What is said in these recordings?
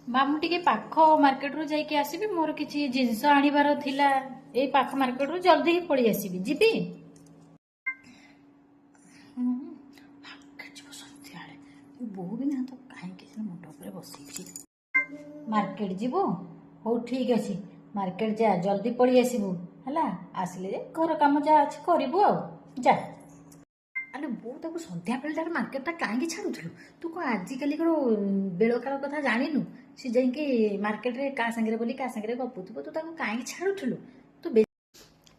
ମାମୁଁ ଟିକେ ପାଖ ମାର୍କେଟରୁ ଯାଇକି ଆସିବି, ମୋର କିଛି ଜିନିଷ ଆଣିବାର ଥିଲା। ଏଇ ପାଖ ମାର୍କେଟରୁ ଜଲ୍ଦି ହିଁ ପଳେଇ ଆସିବି। ଯିବି ମାର୍କେଟ ଯିବ ସନ୍ଧ୍ୟାବେଳେ। ବୋଉ ବି ନା ତ କାହିଁକି ସେ ମୁଣ୍ଡ ଉପରେ ବସେଇଛି। ମାର୍କେଟ ଯିବୁ? ହଉ ଠିକ୍ ଅଛି, ମାର୍କେଟ ଯା, ଜଲ୍ଦି ପଳେଇ ଆସିବୁ ହେଲା। ଆସିଲେ ଘର କାମ ଯାହା ଅଛି କରିବୁ ଆଉ। ଯା। ଆରେ ବୋଉ, ତାକୁ ସନ୍ଧ୍ୟା ବେଳଟାରେ ମାର୍କେଟଟା କାହିଁକି ଛାଡୁଥିଲୁ? ତୁ କଣ ଆଜିକାଲି ବେଳକାଳ କଥା ଜାଣିନୁ? ସେ ଯାଇକି ମାର୍କେଟରେ କାହା ସାଙ୍ଗରେ ବୋଲି କାହା ସାଙ୍ଗରେ ଗପୁଥିବ, ତୁ ତାକୁ କାହିଁକି ଛାଡୁଥିଲୁ? ତୁ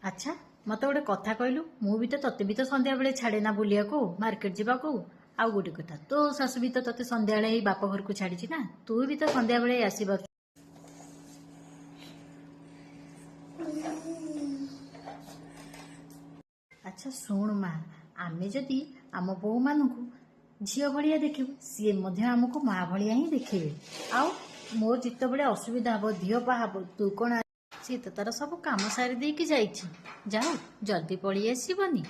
ଆଚ୍ଛା, ମତେ ଗୋଟେ କଥା କହିଲୁ, ମୁଁ ବି ତ ତତେ ବି ତ ସନ୍ଧ୍ୟାବେଳେ ଛାଡେ ନା ବୁଲିବାକୁ, ମାର୍କେଟ ଯିବାକୁ। ଆଉ ଗୋଟେ କଥା, ତୋ ଶାଶୁ ବି ତ ତତେ ସନ୍ଧ୍ୟାବେଳେ ଏଇ ବାପ ଘରକୁ ଛାଡିଛି ନା, ତୁ ବି ତ ସନ୍ଧ୍ୟାବେଳେ ଆସିବାକୁ। ଆଚ୍ଛା ଶୁଣ ମା, ଆମେ ଯଦି ଆମ ବୋଉମାନଙ୍କୁ ଝିଅ ଭଳିଆ ଦେଖିବୁ, ସିଏ ମଧ୍ୟ ଆମକୁ ମା ଭଳିଆ ହିଁ ଦେଖିବେ। ଆଉ ମୋର ଯେତେବେଳେ ଅସୁବିଧା ହବ, ଦିହ ପା ହବ, ତୁ କଣ ସିଏ ତ ତାର ସବୁ କାମ ସାରି ଦେଇକି ଯାଇଛି। ଯାଉ, ଜଲ୍ଦି ପଳେଇ ଆସିବନି?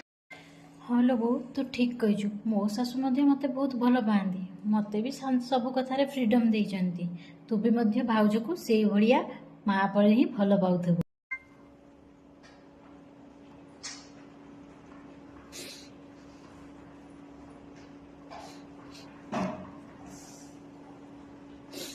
ହଁ ଲୋ ବୋଉ, ତୁ ଠିକ୍ କହିଛୁ। ମୋ ଶାଶୁ ମଧ୍ୟ ମୋତେ ବହୁତ ଭଲ ପାଆନ୍ତି। ମୋତେ ବି ସବୁ କଥାରେ ଫ୍ରିଡମ୍ ଦେଇଛନ୍ତି। ତୁ ବି ମଧ୍ୟ ଭାଉଜକୁ ସେଇଭଳିଆ ମା ପରି ହିଁ ଭଲ ପାଉଥିବୁ।